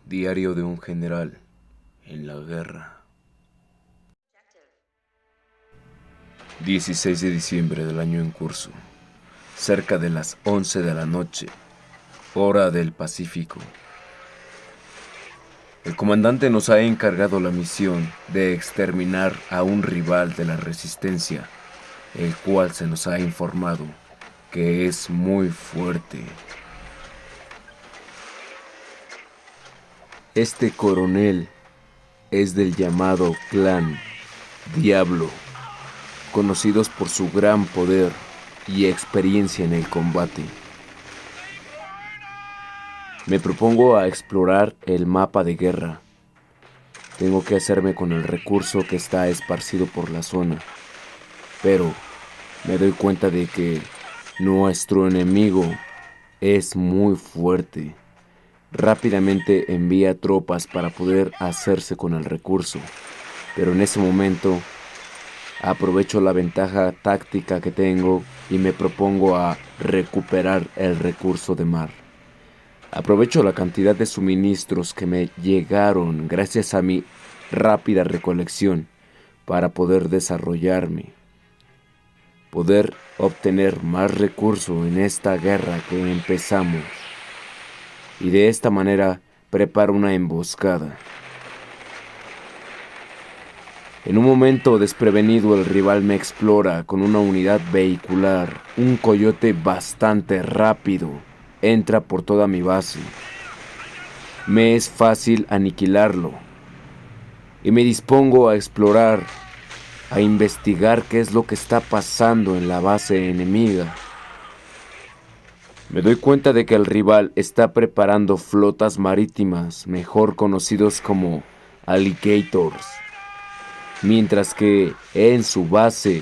Diario de un general en la guerra. 16 de diciembre del año en curso, cerca de las 11 de la noche, hora del Pacífico. El comandante nos ha encargado la misión de exterminar a un rival de la resistencia, el cual se nos ha informado que es muy fuerte. Este coronel es del llamado Clan Diablo, conocidos por su gran poder y experiencia en el combate. Me propongo a explorar el mapa de guerra. Tengo que hacerme con el recurso que está esparcido por la zona, pero me doy cuenta de que nuestro enemigo es muy fuerte. Rápidamente envía tropas para poder hacerse con el recurso, pero en ese momento aprovecho la ventaja táctica que tengo y me propongo a recuperar el recurso de mar. Aprovecho la cantidad de suministros que me llegaron gracias a mi rápida recolección para poder desarrollarme, poder obtener más recursos en esta guerra que empezamos. Y de esta manera preparo una emboscada. En un momento desprevenido el rival me explora con una unidad vehicular. Un coyote bastante rápido entra por toda mi base. Me es fácil aniquilarlo. Y me dispongo a explorar, a investigar qué es lo que está pasando en la base enemiga. Me doy cuenta de que el rival está preparando flotas marítimas, mejor conocidos como alligators, mientras que en su base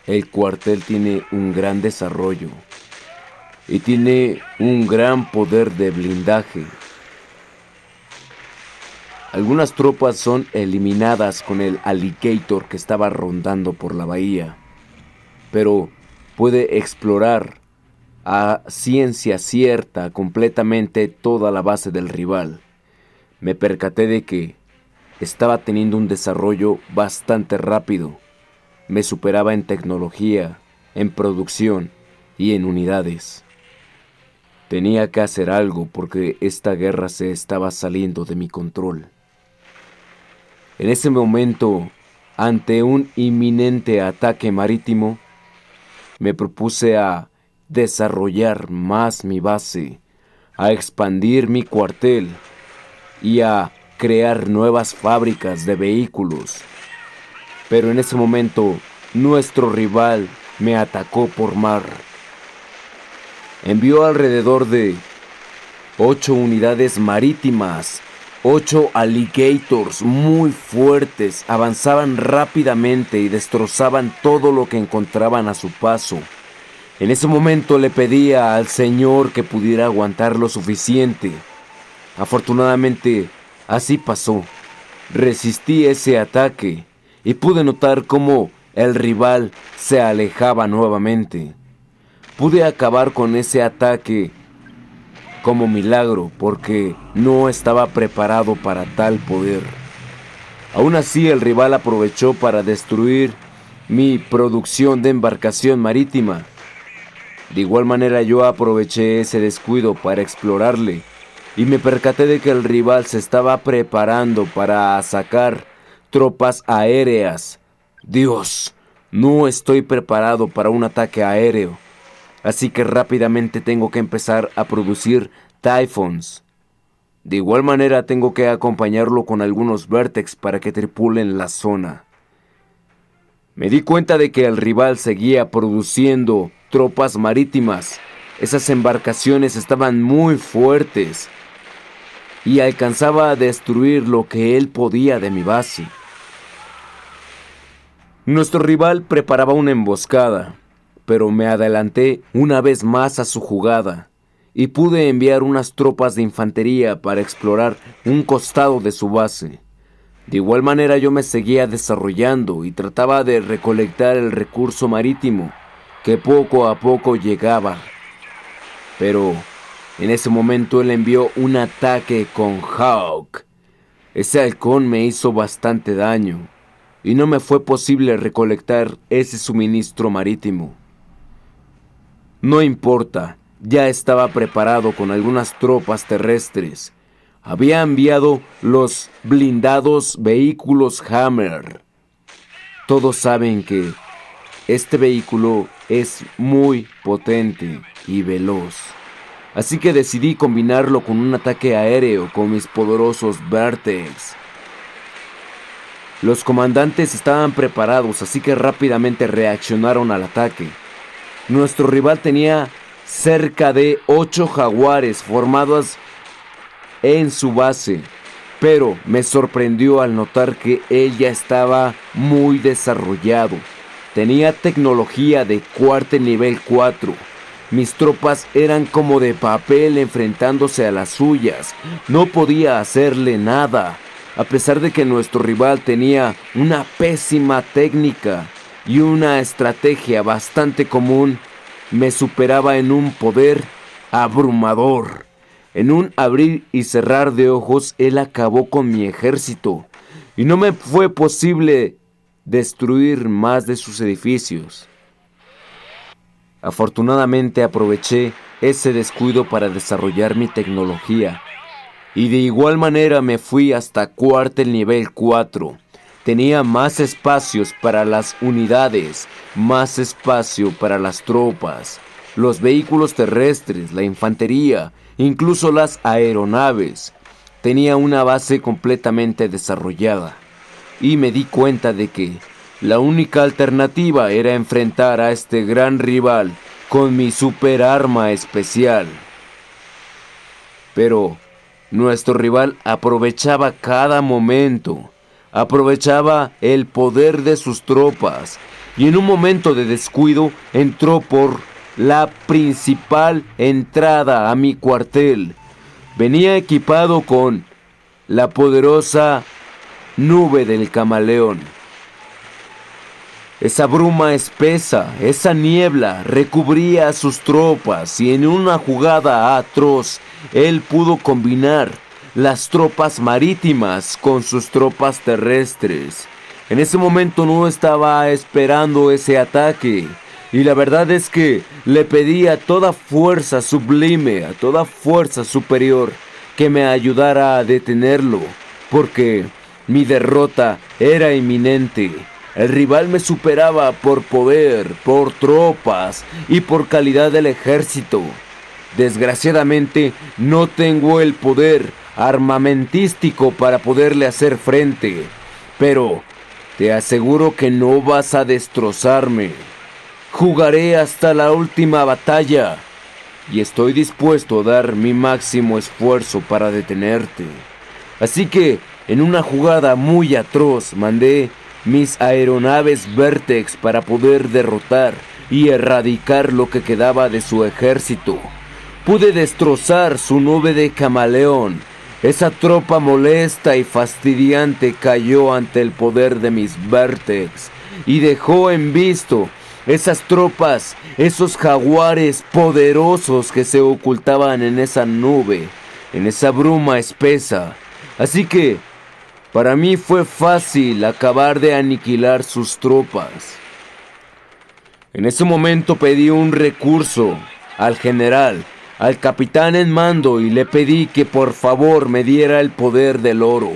el cuartel tiene un gran desarrollo y tiene un gran poder de blindaje. Algunas tropas son eliminadas con el alligator que estaba rondando por la bahía, pero puede explorar a ciencia cierta completamente toda la base del rival. Me percaté de que estaba teniendo un desarrollo bastante rápido. Me superaba en tecnología, en producción y en unidades. Tenía que hacer algo porque esta guerra se estaba saliendo de mi control. En ese momento, ante un inminente ataque marítimo, me propuse a desarrollar más mi base, a expandir mi cuartel y a crear nuevas fábricas de vehículos. Pero en ese momento, nuestro rival me atacó por mar. Envió alrededor de 8 unidades marítimas, 8 alligators muy fuertes, avanzaban rápidamente y destrozaban todo lo que encontraban a su paso. En ese momento le pedía al Señor que pudiera aguantar lo suficiente. Afortunadamente, así pasó. Resistí ese ataque y pude notar cómo el rival se alejaba nuevamente. Pude acabar con ese ataque como milagro porque no estaba preparado para tal poder. Aún así, el rival aprovechó para destruir mi producción de embarcación marítima. De igual manera yo aproveché ese descuido para explorarle y me percaté de que el rival se estaba preparando para sacar tropas aéreas. Dios, no estoy preparado para un ataque aéreo, así que rápidamente tengo que empezar a producir Typhoons. De igual manera tengo que acompañarlo con algunos Vertex para que tripulen la zona. Me di cuenta de que el rival seguía produciendo tropas marítimas. Esas embarcaciones estaban muy fuertes y alcanzaba a destruir lo que él podía de mi base. Nuestro rival preparaba una emboscada, pero me adelanté una vez más a su jugada y pude enviar unas tropas de infantería para explorar un costado de su base. De igual manera yo me seguía desarrollando y trataba de recolectar el recurso marítimo que poco a poco llegaba. Pero En ese momento él envió un ataque con Hawk. Ese halcón me hizo bastante daño y no me fue posible recolectar ese suministro marítimo. No importa, ya estaba preparado con algunas tropas terrestres. Había enviado los blindados vehículos Hammer. Todos saben que este vehículo es muy potente y veloz. Así que decidí combinarlo con un ataque aéreo con mis poderosos Vertex. Los comandantes estaban preparados, así que rápidamente reaccionaron al ataque. Nuestro rival tenía cerca de 8 jaguares formados en su base, pero me sorprendió al notar que él ya estaba muy desarrollado. Tenía tecnología de nivel 4. Mis tropas eran como de papel enfrentándose a las suyas. No podía hacerle nada, a pesar de que nuestro rival tenía una pésima técnica y una estrategia bastante común. Me superaba en un poder abrumador. En un abrir y cerrar de ojos, él acabó con mi ejército y no me fue posible destruir más de sus edificios. Afortunadamente aproveché ese descuido para desarrollar mi tecnología y de igual manera me fui hasta cuartel nivel 4. Tenía más espacios para las unidades, más espacio para las tropas, los vehículos terrestres, la infantería, incluso las aeronaves. Tenía una base completamente desarrollada y me di cuenta de que la única alternativa era enfrentar a este gran rival con mi super arma especial. Pero nuestro rival aprovechaba cada momento, aprovechaba el poder de sus tropas y en un momento de descuido entró por la principal entrada a mi cuartel. Venía equipado con la poderosa nube del camaleón. Esa bruma espesa, esa niebla recubría a sus tropas y en una jugada atroz él pudo combinar las tropas marítimas con sus tropas terrestres. En ese momento no estaba esperando ese ataque y la verdad es que le pedí a toda fuerza sublime, a toda fuerza superior que me ayudara a detenerlo, porque mi derrota era inminente. El rival me superaba por poder, por tropas y por calidad del ejército. Desgraciadamente no tengo el poder armamentístico para poderle hacer frente, pero te aseguro que no vas a destrozarme. Jugaré hasta la última batalla y estoy dispuesto a dar mi máximo esfuerzo para detenerte. Así que, en una jugada muy atroz, mandé mis aeronaves Vertex para poder derrotar y erradicar lo que quedaba de su ejército. Pude destrozar su nube de camaleón. Esa tropa molesta y fastidiante cayó ante el poder de mis Vertex y dejó en visto esas tropas, esos jaguares poderosos que se ocultaban en esa nube, en esa bruma espesa. Así que para mí fue fácil acabar de aniquilar sus tropas. En ese momento pedí un recurso al general, al capitán en mando, y le pedí que por favor me diera el poder del oro.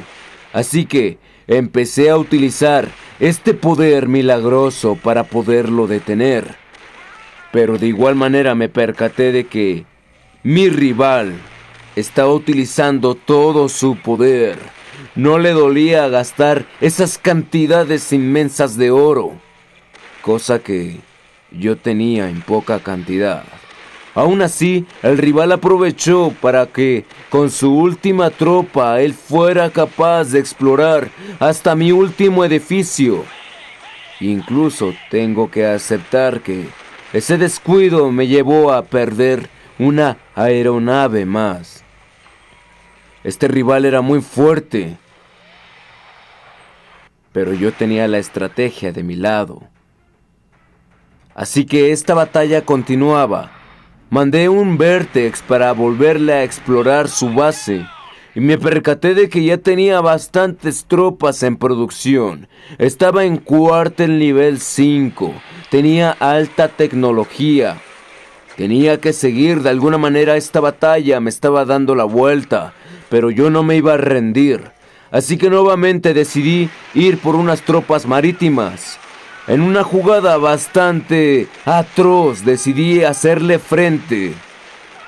Así que empecé a utilizar este poder milagroso para poderlo detener. Pero de igual manera me percaté de que mi rival estaba utilizando todo su poder. No le dolía gastar esas cantidades inmensas de oro, cosa que yo tenía en poca cantidad. Aún así, el rival aprovechó para que, con su última tropa, él fuera capaz de explorar hasta mi último edificio. Incluso tengo que aceptar que ese descuido me llevó a perder una aeronave más. Este rival era muy fuerte, pero yo tenía la estrategia de mi lado. Así que esta batalla continuaba. Mandé un Vertex para volverle a explorar su base y me percaté de que ya tenía bastantes tropas en producción. Estaba en cuartel nivel 5, tenía alta tecnología. Tenía que seguir de alguna manera esta batalla, me estaba dando la vuelta, pero yo no me iba a rendir. Así que nuevamente decidí ir por unas tropas marítimas. En una jugada bastante atroz decidí hacerle frente.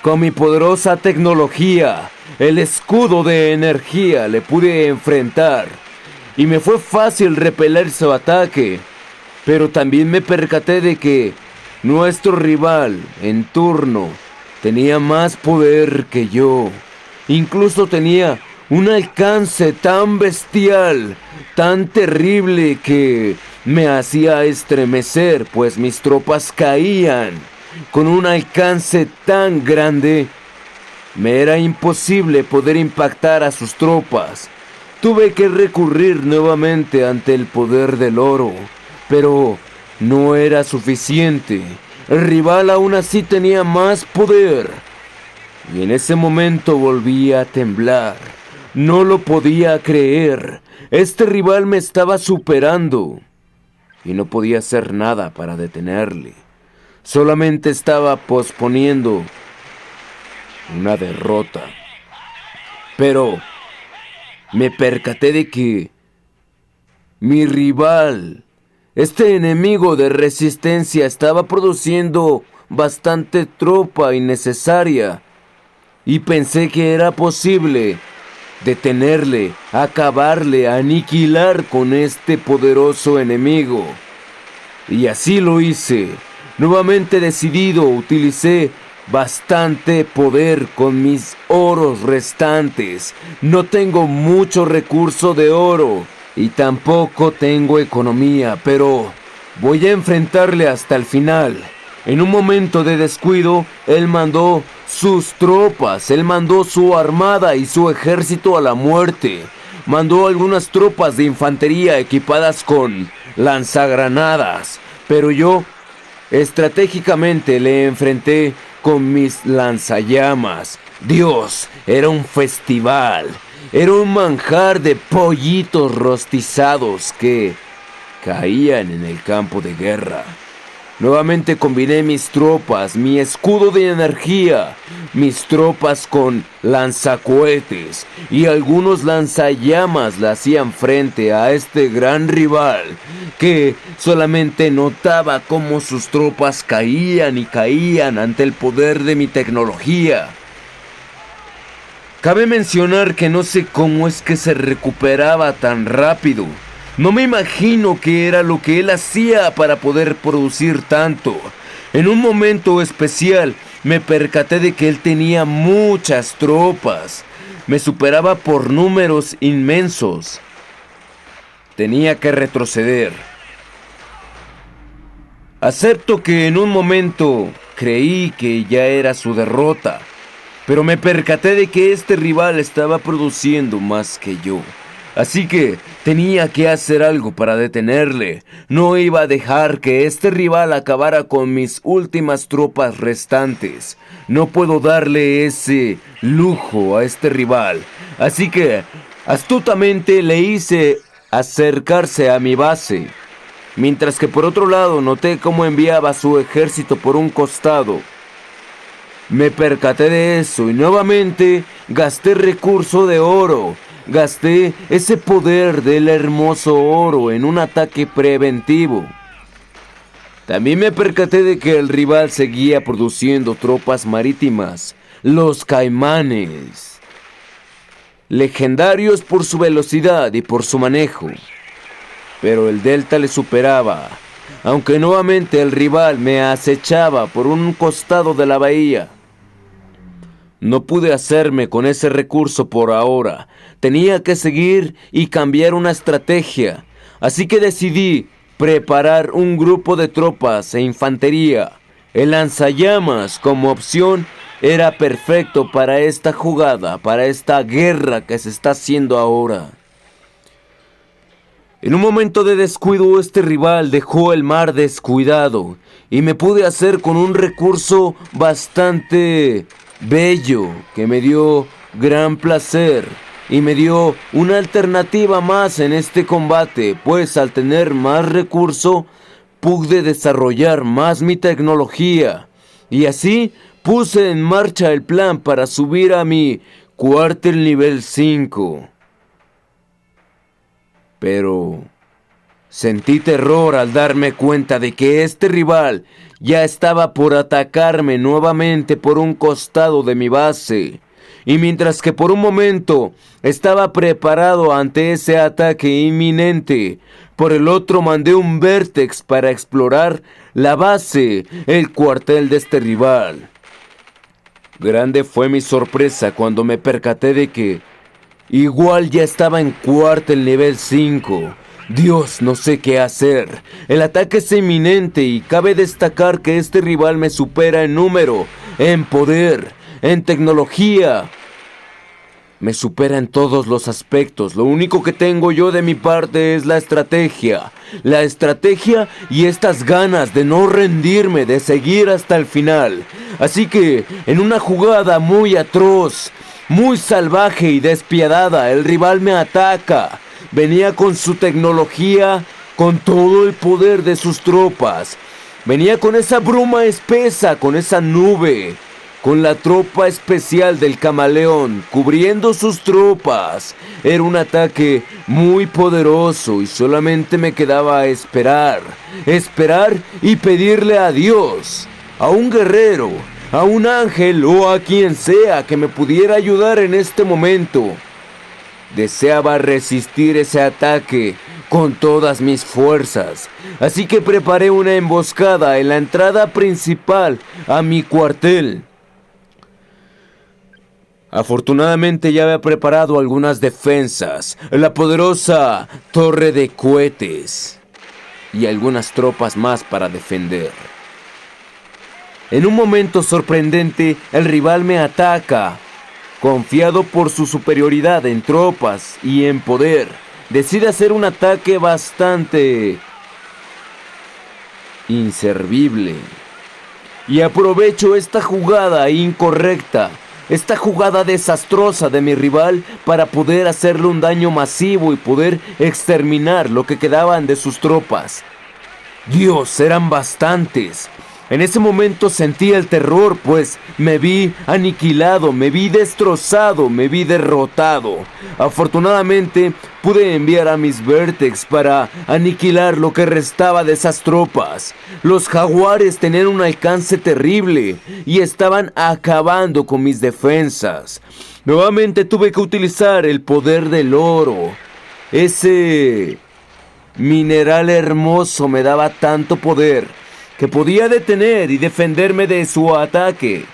Con mi poderosa tecnología, el escudo de energía, le pude enfrentar. Y me fue fácil repeler su ataque. Pero también me percaté de que nuestro rival en turno tenía más poder que yo. Incluso tenía un alcance tan bestial, tan terrible que me hacía estremecer, pues mis tropas caían. Con un alcance tan grande, me era imposible poder impactar a sus tropas. Tuve que recurrir nuevamente ante el poder del oro, pero no era suficiente. El rival aún así tenía más poder. Y en ese momento volví a temblar. No lo podía creer. Este rival me estaba superando. Y no podía hacer nada para detenerle. Solamente estaba posponiendo una derrota. Pero me percaté de que mi rival, este enemigo de resistencia, estaba produciendo bastante tropa innecesaria. Y pensé que era posible detenerle, acabarle, aniquilar con este poderoso enemigo. Y así lo hice. Nuevamente decidido, utilicé bastante poder con mis oros restantes. No tengo mucho recurso de oro y tampoco tengo economía, pero voy a enfrentarle hasta el final. En un momento de descuido, él mandó sus tropas, él mandó su armada y su ejército a la muerte. Mandó algunas tropas de infantería equipadas con lanzagranadas, pero yo estratégicamente le enfrenté con mis lanzallamas. Dios, era un festival, era un manjar de pollitos rostizados que caían en el campo de guerra. Nuevamente combiné mis tropas, mi escudo de energía, mis tropas con lanzacohetes y algunos lanzallamas le hacían frente a este gran rival que solamente notaba cómo sus tropas caían y caían ante el poder de mi tecnología. Cabe mencionar que no sé cómo es que se recuperaba tan rápido. No me imagino qué era lo que él hacía para poder producir tanto. En un momento especial me percaté de que él tenía muchas tropas. Me superaba por números inmensos. Tenía que retroceder. Acepto que en un momento creí que ya era su derrota, pero me percaté de que este rival estaba produciendo más que yo. Así que tenía que hacer algo para detenerle. No iba a dejar que este rival acabara con mis últimas tropas restantes. No puedo darle ese lujo a este rival. Así que astutamente le hice acercarse a mi base. Mientras que por otro lado noté cómo enviaba su ejército por un costado. Me percaté de eso y nuevamente gasté recurso de oro. Gasté ese poder del hermoso oro en un ataque preventivo. También me percaté de que el rival seguía produciendo tropas marítimas, los caimanes, legendarios por su velocidad y por su manejo. Pero el delta le superaba, aunque nuevamente el rival me acechaba por un costado de la bahía. No pude hacerme con ese recurso por ahora. Tenía que seguir y cambiar una estrategia. Así que decidí preparar un grupo de tropas e infantería. El lanzallamas como opción era perfecto para esta jugada, para esta guerra que se está haciendo ahora. En un momento de descuido, este rival dejó el mar descuidado y me pude hacer con un recurso bastante bello que me dio gran placer y me dio una alternativa más en este combate, pues al tener más recurso pude desarrollar más mi tecnología y así puse en marcha el plan para subir a mi cuartel nivel 5. Pero sentí terror al darme cuenta de que este rival ya estaba por atacarme nuevamente por un costado de mi base. Y mientras que por un momento estaba preparado ante ese ataque inminente, por el otro mandé un Vertex para explorar la base, el cuartel de este rival. Grande fue mi sorpresa cuando me percaté de que igual ya estaba en cuartel nivel 5. Dios, no sé qué hacer. El ataque es inminente y cabe destacar que este rival me supera en número, en poder, en tecnología. Me supera en todos los aspectos. Lo único que tengo yo de mi parte es la estrategia. La estrategia y estas ganas de no rendirme, de seguir hasta el final. Así que, en una jugada muy atroz, muy salvaje y despiadada, el rival me ataca. Venía con su tecnología, con todo el poder de sus tropas. Venía con esa bruma espesa, con esa nube, con la tropa especial del camaleón, cubriendo sus tropas. Era un ataque muy poderoso y solamente me quedaba esperar y pedirle a Dios, a un guerrero, a un ángel o a quien sea que me pudiera ayudar en este momento. Deseaba resistir ese ataque con todas mis fuerzas, así que preparé una emboscada en la entrada principal a mi cuartel. Afortunadamente ya había preparado algunas defensas, la poderosa torre de cohetes y algunas tropas más para defender. En un momento sorprendente, el rival me ataca. Confiado por su superioridad en tropas y en poder, decide hacer un ataque bastante inservible. Y aprovecho esta jugada incorrecta, esta jugada desastrosa de mi rival para poder hacerle un daño masivo y poder exterminar lo que quedaban de sus tropas. Dios, eran bastantes. En ese momento sentí el terror, pues me vi aniquilado, me vi destrozado, me vi derrotado. Afortunadamente pude enviar a mis Vertex para aniquilar lo que restaba de esas tropas. Los jaguares tenían un alcance terrible y estaban acabando con mis defensas. Nuevamente tuve que utilizar el poder del oro. Ese mineral hermoso me daba tanto poder que podía detener y defenderme de su ataque.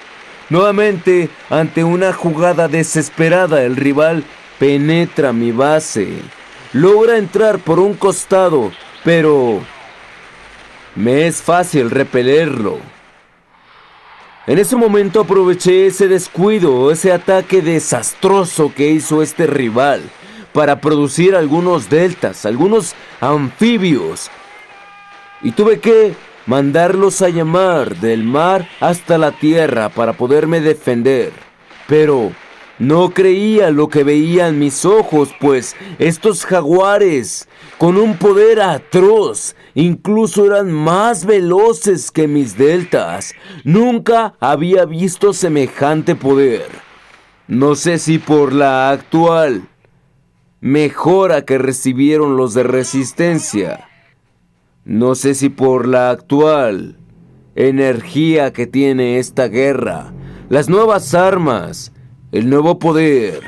Nuevamente, ante una jugada desesperada, el rival penetra mi base. Logra entrar por un costado, pero me es fácil repelerlo. En ese momento aproveché ese descuido, ese ataque desastroso que hizo este rival para producir algunos deltas, algunos anfibios. Y tuve que mandarlos a llamar del mar hasta la tierra para poderme defender. Pero no creía lo que veían mis ojos, pues estos jaguares, con un poder atroz, incluso eran más veloces que mis deltas. Nunca había visto semejante poder. No sé si por la actual mejora que recibieron los de resistencia. No sé si por la actual energía que tiene esta guerra, las nuevas armas, el nuevo poder.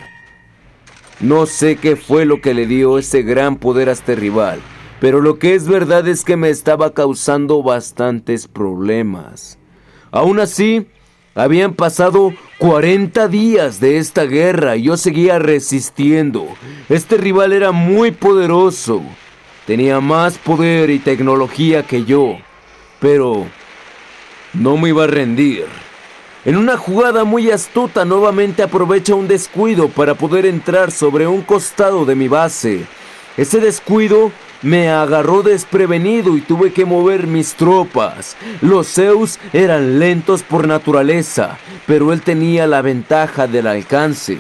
No sé qué fue lo que le dio ese gran poder a este rival, pero lo que es verdad es que me estaba causando bastantes problemas. Aún así, habían pasado 40 días de esta guerra y yo seguía resistiendo. Este rival era muy poderoso. Tenía más poder y tecnología que yo, pero no me iba a rendir. En una jugada muy astuta, nuevamente aprovecha un descuido para poder entrar sobre un costado de mi base. Ese descuido me agarró desprevenido y tuve que mover mis tropas. Los Zeus eran lentos por naturaleza, pero él tenía la ventaja del alcance.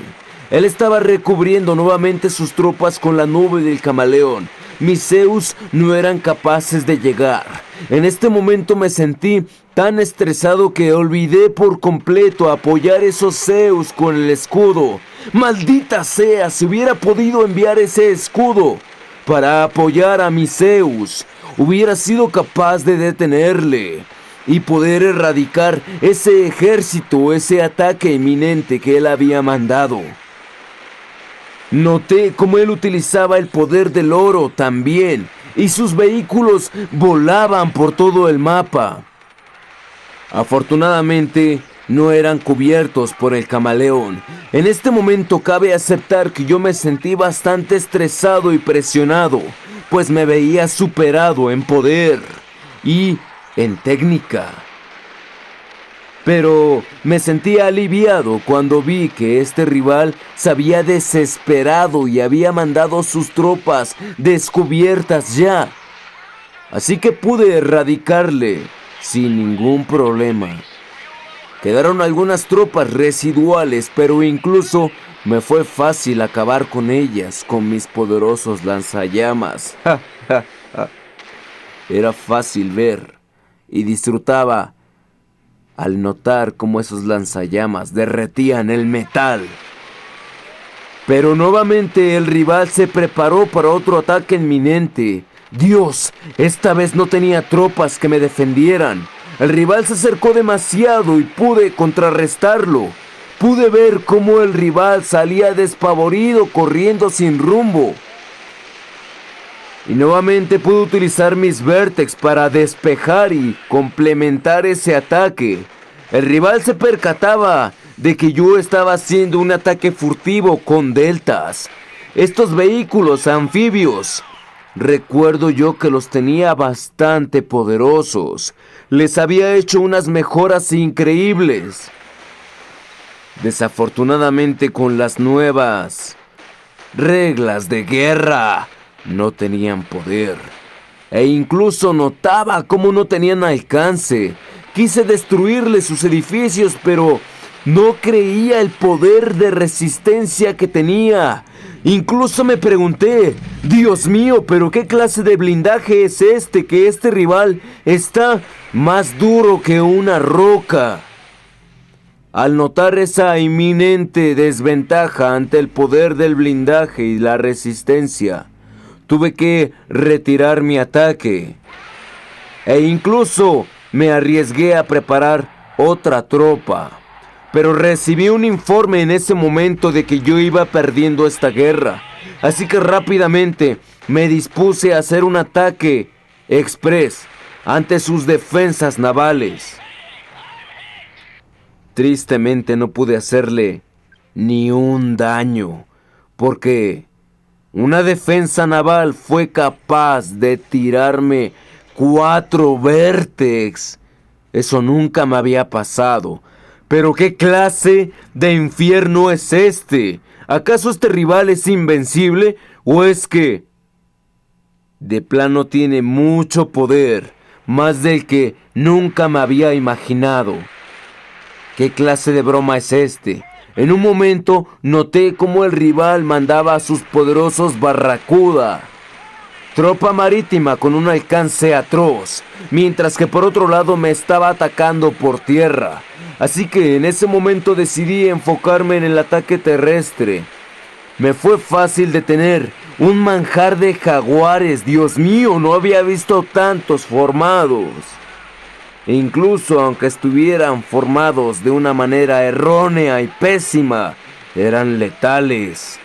Él estaba recubriendo nuevamente sus tropas con la nube del camaleón. Mis Zeus no eran capaces de llegar. En este momento me sentí tan estresado que olvidé por completo apoyar esos Zeus con el escudo. ¡Maldita sea! Si hubiera podido enviar ese escudo para apoyar a mis Zeus, hubiera sido capaz de detenerle y poder erradicar ese ejército, ese ataque inminente que él había mandado. Noté cómo él utilizaba el poder del oro también, y sus vehículos volaban por todo el mapa. Afortunadamente, no eran cubiertos por el camaleón. En este momento cabe aceptar que yo me sentí bastante estresado y presionado, pues me veía superado en poder y en técnica. Pero me sentí aliviado cuando vi que este rival se había desesperado y había mandado sus tropas descubiertas ya. Así que pude erradicarle sin ningún problema. Quedaron algunas tropas residuales, pero incluso me fue fácil acabar con ellas con mis poderosos lanzallamas. Era fácil ver y disfrutaba al notar cómo esos lanzallamas derretían el metal. Pero nuevamente el rival se preparó para otro ataque inminente. Dios, esta vez no tenía tropas que me defendieran. El rival se acercó demasiado y pude contrarrestarlo. Pude ver cómo el rival salía despavorido corriendo sin rumbo. Y nuevamente pude utilizar mis Vertex para despejar y complementar ese ataque. El rival se percataba de que yo estaba haciendo un ataque furtivo con deltas. Estos vehículos anfibios, recuerdo yo que los tenía bastante poderosos. Les había hecho unas mejoras increíbles. Desafortunadamente con las nuevas reglas de guerra no tenían poder. E incluso notaba cómo no tenían alcance. Quise destruirles sus edificios, pero no creía el poder de resistencia que tenía. Incluso me pregunté, Dios mío, pero ¿qué clase de blindaje es este? Que este rival está más duro que una roca. Al notar esa inminente desventaja ante el poder del blindaje y la resistencia, tuve que retirar mi ataque. E incluso me arriesgué a preparar otra tropa. Pero recibí un informe en ese momento de que yo iba perdiendo esta guerra. Así que rápidamente me dispuse a hacer un ataque express ante sus defensas navales. Tristemente no pude hacerle ni un daño, porque una defensa naval fue capaz de tirarme 4 Vertex. Eso nunca me había pasado. ¿Pero qué clase de infierno es este? ¿Acaso este rival es invencible? ¿O es que de plano tiene mucho poder, más del que nunca me había imaginado? ¿Qué clase de broma es este? En un momento noté cómo el rival mandaba a sus poderosos Barracuda, tropa marítima con un alcance atroz, mientras que por otro lado me estaba atacando por tierra. Así que en ese momento decidí enfocarme en el ataque terrestre. Me fue fácil detener un manjar de jaguares. Dios mío, no había visto tantos formados. E incluso aunque estuvieran formados de una manera errónea y pésima, eran letales.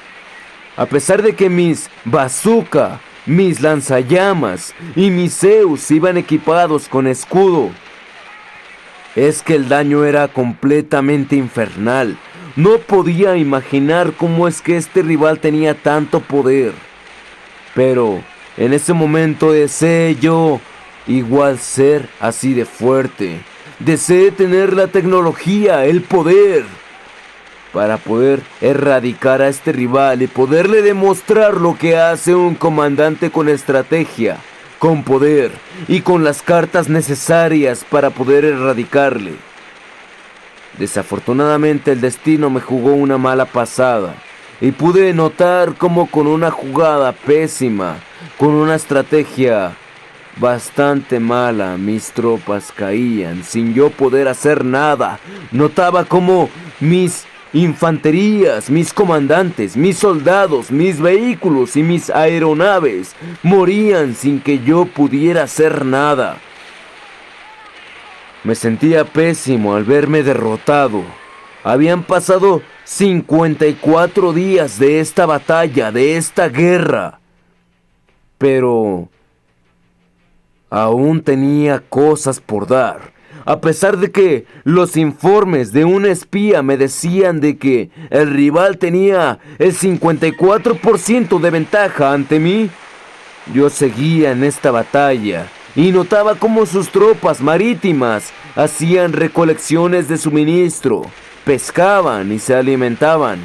A pesar de que mis bazooka, mis lanzallamas y mis Zeus iban equipados con escudo, es que el daño era completamente infernal. No podía imaginar cómo es que este rival tenía tanto poder. Pero en ese momento deseé yo igual ser así de fuerte. Deseé tener la tecnología, el poder. para poder erradicar a este rival y poderle demostrar lo que hace un comandante con estrategia, con poder y con las cartas necesarias para poder erradicarle. Desafortunadamente el destino me jugó una mala pasada y pude notar cómo con una jugada pésima, con una estrategia bastante mala, mis tropas caían sin yo poder hacer nada. Notaba cómo mis infanterías, mis comandantes, mis soldados, mis vehículos y mis aeronaves morían sin que yo pudiera hacer nada. Me sentía pésimo al verme derrotado. Habían pasado 54 días de esta batalla, de esta guerra. Pero aún tenía cosas por dar. A pesar de que los informes de un espía me decían de que el rival tenía el 54% de ventaja ante mí, yo seguía en esta batalla y notaba cómo sus tropas marítimas hacían recolecciones de suministro, pescaban y se alimentaban.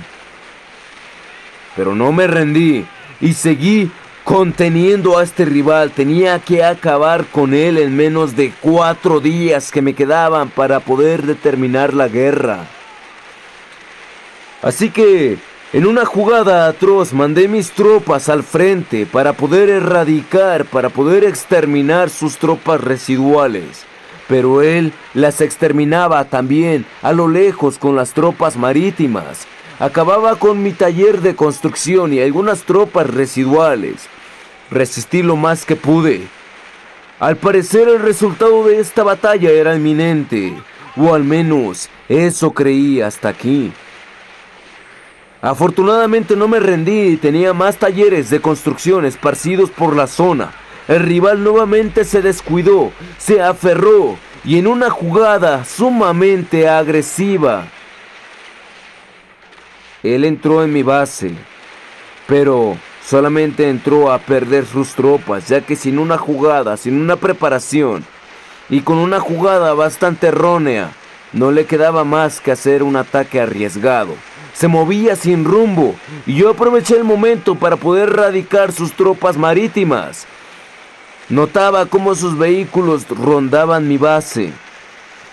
Pero no me rendí y seguí conteniendo a este rival. Tenía que acabar con él en menos de 4 días que me quedaban para poder determinar la guerra. Así que, en una jugada atroz, mandé mis tropas al frente para poder erradicar, para poder exterminar sus tropas residuales. Pero él las exterminaba también a lo lejos con las tropas marítimas. Acababa con mi taller de construcción y algunas tropas residuales. Resistí lo más que pude. Al parecer el resultado de esta batalla era inminente, o al menos eso creí hasta aquí. Afortunadamente no me rendí y tenía más talleres de construcción esparcidos por la zona. El rival nuevamente se descuidó, se aferró y en una jugada sumamente agresiva, él entró en mi base, pero solamente entró a perder sus tropas, ya que sin una jugada, sin una preparación y con una jugada bastante errónea, no le quedaba más que hacer un ataque arriesgado. Se movía sin rumbo y yo aproveché el momento para poder erradicar sus tropas marítimas. Notaba cómo sus vehículos rondaban mi base.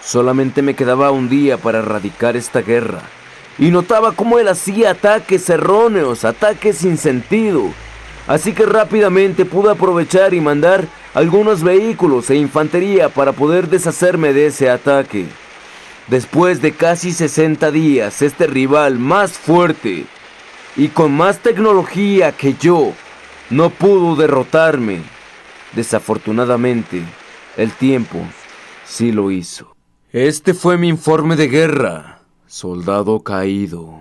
Solamente me quedaba un día para erradicar esta guerra. Y notaba cómo él hacía ataques erróneos, ataques sin sentido. Así que rápidamente pude aprovechar y mandar algunos vehículos e infantería para poder deshacerme de ese ataque. Después de casi 60 días, este rival más fuerte y con más tecnología que yo no pudo derrotarme. Desafortunadamente, el tiempo sí lo hizo. Este fue mi informe de guerra, soldado caído.